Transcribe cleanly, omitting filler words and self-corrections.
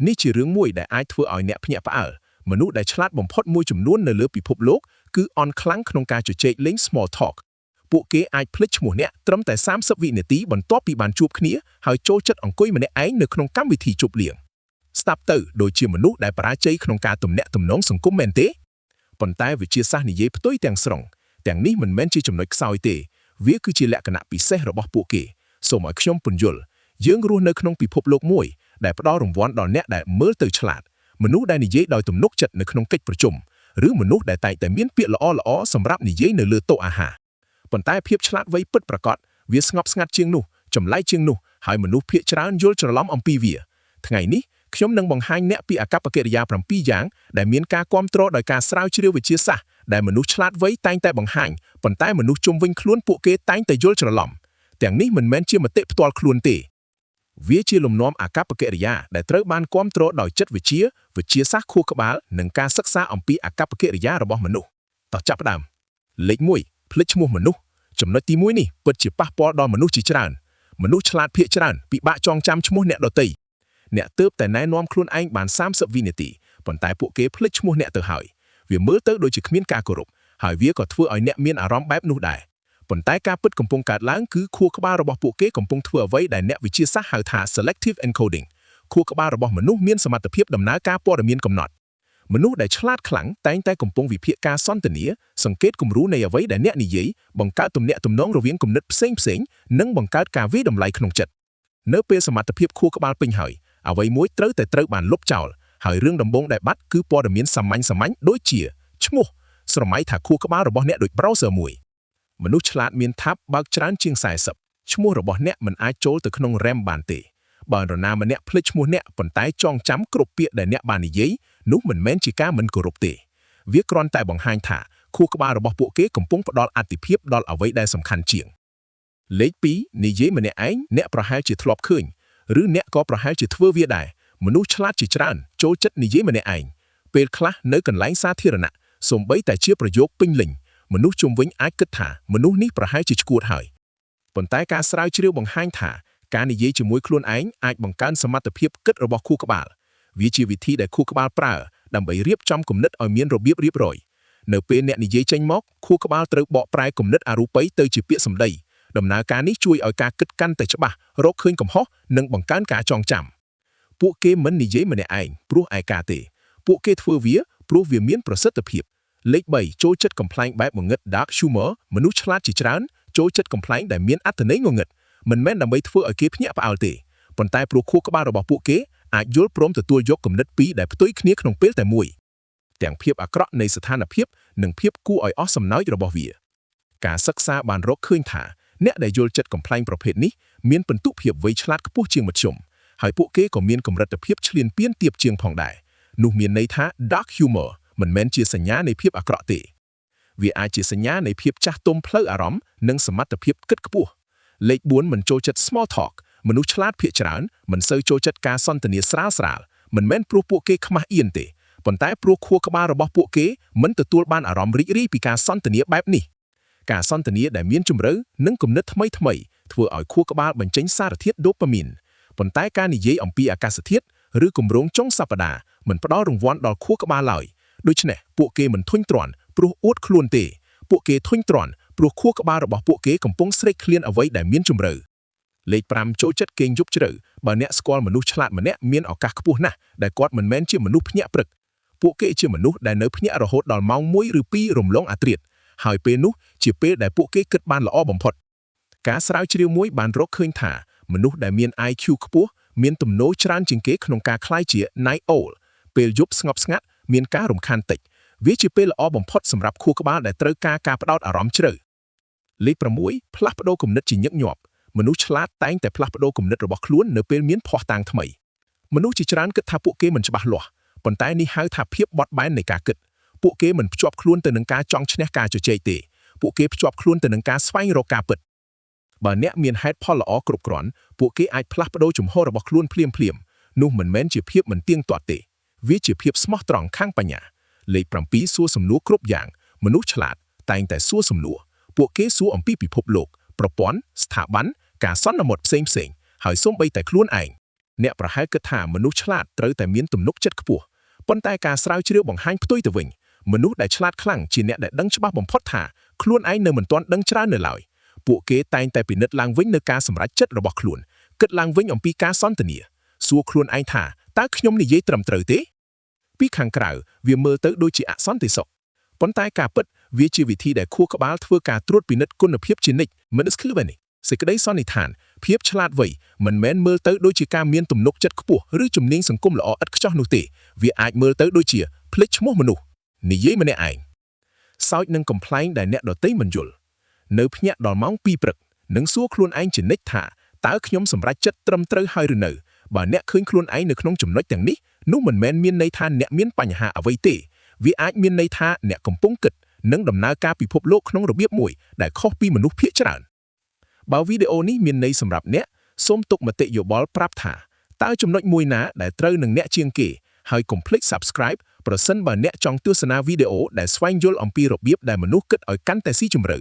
នេះជារឿងមួយដែលអាចធ្វើឲ្យអ្នកភ្ញាក់ផ្អើលមនុស្សដែលឆ្លាតបំផុតមួយចំនួននៅលើពិភពលោកគឺអន់ខ្លាំងក្នុងការជជែកលេង small talk ពួកគេអាចភ្លេចឈ្មោះអ្នកត្រឹមតែ30វិនាទីបន្ទាប់ពីបានជួបគ្នាហើយចូលចិត្តអង្គុយម្នាក់ឯងនៅក្នុងកម្មវិធីជប់លៀងស្ដាប់ទៅដូចជាមនុស្សដែលបរាជ័យក្នុងការទំនាក់ទំនងសង្គមមែនទេប៉ុន្តែវិទ្យាសាស្ត្រនិយាយផ្ទុយទាំងស្រុងទាំងនេះមិនមែនជាចំណុចខ្សោយទេវាគឺជាលក្ខណៈពិសេសរបស់ពួកគេសូមឲ្យខ្ញុំពន្យល់យើងរស់នៅក្នុងពិភពលោកមួយដែលផ្ដល់រង្វាន់ដល់អ្នកដែលមើលទៅឆ្លាតមនុស្សដែលនិយាយដោយទំនុកចិត្តនៅក្នុងកិច្ចប្រជុំឬមនុស្សដែលតែងតែមានពាក្យល្អៗសម្រាប់និយាយនៅលើតុអាហារប៉ុន្តែភាពឆ្លាតវៃពិតប្រាកដវាស្ងប់ស្ងាត់ជាងនោះចម្លែកជាងនោះហើយមនុស្សភាគច្រើនយល់ច្រឡំអំពីវាថ្ងៃនេះខ្ញុំនឹងបង្ហាញអ្នកពីអាកប្បកិរិយា7យ៉ាងដែលមានការគាំទ្រដោយការស្រាវជ្រាវវិទ្យាសាស្ត្រដែលមនុស្សឆ្លាតវៃតែងតែបង្ហាញប៉ុន្តែមនុស្សជុំវិញខ្លួនពួកគេតែងតែយល់ច្រឡំទាំងនេះមិនមែនជាមតិផ្ទាល់ខ្លួនទេវាជាលំនាំអាកប្បកិរិយាដែលត្រូវបានគាំទ្រដោយចិត្តវិទ្យាសាស្ត្រខួរក្បាលនិងការសិក្សាអំពីអាកប្បកិរិយារបស់មនុស្សតោះចាប់ផ្ដើមលេខ1ភ្លេចឈ្មោះមនុស្សចំណុចទី1នេះពិតជាប៉ះពាល់ដល់មនុស្សជាច្រើនមនុស្សឆ្លាតភាគច្រើនពិបាកចងចាំឈ្មោះអ្នកដទៃអ្នកទើបតែណែនាំខ្លួនឯងបាន30វិនាទីប៉ុន្តែពួកគេភ្លេចឈ្មោះអ្នកទៅហើយវាមើលទៅដូចជាគ្មានការគោរពហើយវាក៏ធ្វើឲ្យអ្នកមានអារម្មណ៍បែបនោះដែរប៉ុន្តែការពិតកំពុងកើតឡើងគឺខួរក្បាលរបស់ពួកគេកំពុងធ្វើអ្វីដែលអ្នកវិទ្យាសាស្ត្រហៅថា selective encoding ខួរក្បាលរបស់មនុស្សមានសមត្ថភាពដំណើរការព័ត៌មានកំណត់មនុស្សដែលឆ្លាតខ្លាំងតែងតែកំពុងវិភាគការសន្ទនាសង្កេតគំរូនៃអ្វីដែលអ្នកនិយាយបង្កើតទំនាក់ទំនងរវាងគំនិតផ្សេងៗនិងបង្កើតការវាយតម្លៃក្នុងចិត្តនៅពេលសមត្ថភាពខួរក្បាលពេញហើយអ្វីមួយត្រូវបានលុបចោលហើយរឿងដំបូងដែលបាត់គឺព័ត៌មានសាមញ្ញដូចជាឈ្មោះស្រមៃថាខួរក្បាលរបស់អ្នកដូច browser មួយមនុស្សឆ្លាតមានថាបបើកច្រើនជាង40ឈ្មោះរបស់អ្នកមិនអាចចូលទៅក្នុង RAM បានទេបើនរណាម្នាក់ភ្លេចឈ្មោះអ្នកប៉ុន្តែចងចាំគ្រប់ពាក្យដែលអ្នកបាននិយាយនោះមិនមែនជាការមិនគោរពទេវាគ្រាន់តែបង្ហាញថាខួរក្បាលរបស់ពួកគេកំពុងផ្ដល់អាទិភាពដល់អ្វីដែលសំខាន់ជាងលេខ2និយាយម្នាក់ឯងអ្នកប្រហែលជាធ្លាប់ឃើញឬអ្នកក៏ប្រហែលជាធ្វើវាដែរមនុស្សឆ្លាតជាច្រើនចូលចិត្តនិយាយម្នាក់ឯងពេលខ្លះនៅកន្លែងសាធារណៈសូម្បីតែជាប្រយោគពេញលេញមនុស្សជុំវិញអាចគិតថាមនុស្សនេះប្រហែលជាឈួតហើយប៉ុន្តែការស្រាវជ្រាវបង្ហាញថាការនិយាយជាមួយខ្លួនឯងអាចបង្កើនសមត្ថភាពគិតរបស់ខួរក្បាលវាជាវិធីដែលខួរក្បាលប្រើដើម្បីរៀបចំគំនិតឲ្យមានរបៀបរៀបរយនៅពេលអ្នកនិយាយចេញមកខួរក្បាលត្រូវបកប្រែគំនិតអរូបីទៅជាពាក្យសម្ដីដំណើរការនេះជួយឲ្យការគិតកាន់តែច្បាស់រកឃើញកំហុសនិងបង្កើនការចងចាំពួកគេមិននិយាយម្នាក់ឯងព្រោះឯកាទេពួកគេធ្វើវាព្រោះវាមានប្រសិទ្ធភាពលេខ3ចូលចិត្តកំ pl ែងបែបងងឹត dark humor មនុស្សឆ្លាតជាច្រើនចូលចិត្តកំ pl ែងដែលមានអត្ថន័យងងឹតមិនមែនដើម្បីធ្វើឲ្យគេភ្ញាក់ផ្អើលទេប៉ុន្តែព្រោះខួរក្បាលរបស់ពួកគេអាចយល់ព្រមទទួលយកគំនិតពីរដែលផ្ទុយគ្នាក្នុងពេលតែមួយទាំងភាពអាក្រក់នៃស្ថានភាពនិងភាពគួរឲ្យអស់សំណើចរបស់វាការសិក្សាបានរកឃើញថាអ្នកដែលយល់ចិត្តកំ pl ែងប្រភេទនេះមានពិន្ទុភាពវៃឆ្លាតខ្ពស់ជាងមធ្យមហើយពួកគេក៏មានកម្រិតភាពឈ្លានពានទាបជាងផងដែរនោះមានន័យថា dark humor មិនមែនជាសញ្ញានៃភាពអាក្រក់ទេវាអាចជាសញ្ញានៃភាពចាស់ទុំផ្លូវអារម្មណ៍និងសមត្ថភាពគិតខ្ពស់លេខ4មិនចូលចិត្ត small talk មនុស្សឆ្លាតភាគច្រើនមិនសូវចូលចិត្តការសន្ទនាស្រាលមិនមែនព្រោះពួកគេខ្មាស់អៀនទេប៉ុន្តែព្រោះខួរក្បាលរបស់ពួកគេមិនទទួលបានអារម្មណ៍រីករាយពីការសន្ទនាបែបនេះការសន្ទនាដែលមានជម្រៅនិងគំនិតថ្មីធ្វើឲ្យខួរក្បាលបញ្ចេញសារធាតុដូប៉ាមីនប៉ុន្តែការនិយាយអំពីអាកាសធាតុឬគម្រោងចុងសប្តាហ៍មិនផ្ដល់រង្វាន់ដល់ខួរក្បាលឡើយដូច្នេះពួកគេមិនធុញទ្រាន់ព្រោះអួតខ្លួនទេពួកគេធុញទ្រាន់ព្រោះខួរក្បាលរបស់ពួកគេកំពុងស្រេកឃ្លានអ្វីដែលមានជម្រៅលេខ5ចូលចិត្តគេងយប់ជ្រៅបើអ្នកស្គាល់មនុស្សឆ្លាតម្នាក់មានឱកាសខ្ពស់ណាស់ដែលគាត់មិនមែនជាមនុស្សភ្ញាក់ព្រឹកពួកគេជាមនុស្សដែលនៅភ្ញាក់រហូតដល់ម៉ោង1ឬ2រំលងអាធ្រាត្រហើយពេលនោះជាពេលដែលពួកគេគិតបានល្អបំផុតការស្រាវជ្រាវមួយបានរកឃើញថាមនុស្សដែលមាន IQ ខ្ពស់មានទំនោរច្រើនជាងគេក្នុងការក្លាយជា night owl ពេលយប់ស្ងប់ស្ងាត់មានការរំខានតិចវាជាពេលល្អបំផុតសម្រាប់ខួរក្បាលដែលត្រូវការផ្ដោតអារម្មណ៍ជ្រៅលេខ6ផ្លាស់ប្ដូរគំនិតជាញឹកញាប់មនុស្សឆ្លាតតែងតែផ្លាស់ប្ដូរគំនិតរបស់ខ្លួននៅពេលមានភស្តុតាងថ្មីមនុស្សជាច្រើនគិតថាពួកគេមិនច្បាស់លាស់ប៉ុន្តែនេះហៅថាភាពបត់បែននៃការគិតពួកគេមិនភ្ជាប់ខ្លួនទៅនឹងការចង់ឈ្នះការជជែកទេពួកគេភ្ជាប់ខ្លួនទៅនឹងការស្វែងរកការពិតបើអ្នកមានហេតុផលល្អគ្រប់គ្រាន់ពួកគេអាចផ្លាស់ប្ដូរជំហររបស់ខ្លួនភ្លាមនោះមិនមែនជាភាពមិនទៀងទាត់ទេវាជាភាពស្មោះត្រង់ខាងបញ្ញាលេខ7សួរសំណួរគ្រប់យ៉ាងមនុស្សឆ្លាតតែងតែសួរសំណួរពួកគេសួរអំពីពិភពលោកប្រព័ន្ធស្ថាប័នការសន្មតផ្សេងហើយសូម្បីតែខ្លួនឯង អ្នកប្រហែលគិតថាមនុស្សឆ្លាតត្រូវតែមានទំនុកចិត្តខ្ពស់ប៉ុន្តែការស្រាវជ្រាវបង្ហាញផ្ទុយទៅវិញមនុស្សដែលឆ្លាតខ្លាំងជាអ្នកដែលដឹងច្បាស់បំផុតថាខ្លួនឯងនៅមិនទាន់ដឹងច្រើននៅឡើយពួកគេតែងតែពិនិត្យឡើងវិញនៅការសម្រេចចិត្តរបស់ខ្លួនគិតឡើងវិញអំពីការសន្ទនាសួរខ្លួនឯងថាតើខ្ញុំនិយាយត្រឹមត្រូវទេពីខាងក្រៅវាមើលទៅដូចជាអសន្តិសុខប៉ុន្តែការពិតវាជាវិធីដែលខួរក្បាលធ្វើការត្រួតពិនិត្យគុណភាពជានិច្ចមិនស្គីលបែនេះសេចក្តីសន្និដ្ឋានភាពឆ្លាតវៃមិនមែនមើលទៅដូចជាការមានទំនុកចិត្តខ្ពស់ឬជំនាញសង្គមល្អឥតខ្ចោះនោះទេវាអាចមើលទៅដូចជាភ្លេចឈ្មោះមនុស្សនិយាយម្នាក់ឯងសើចនឹងកំប្លែងដែលអ្នកដទៃមិនយល់នៅភ្ញាក់ដល់ម៉ោង2ព្រឹកនិងសួរខ្លួនឯងជានិច្ចថាតើខ្ញុំសម្រេចចិត្តត្រឹមត្រូវហើយឬនៅបើអ្នកឃើញខ្លួនឯងនៅក្នុងចំណុចទាំងនេះនោះមិនមែនមានន័យថាអ្នកមានបញ្ហាអ្វីទេវាអាចមានន័យថាអ្នកកំពុងគិតនិងដំណើរការពិភពលោកក្នុងរបៀបមួយដែលខុសពីមនុស្សភាគច្រើនបើវីដេអូនេះមានន័យសម្រាប់អ្នកសូមទុកមតិយោបល់ប្រាប់ថាតើចំណុចមួយណាដែលត្រូវនឹងអ្នកជាងគេហើយកុំភ្លេច Subscribe ប្រសិនបើអ្នកចង់ទស្សនាវីដេអូដែលស្វែងយល់អំពីរបៀបដែលមនុស្សគិតឲ្យកាន់តែស៊ីជម្រៅ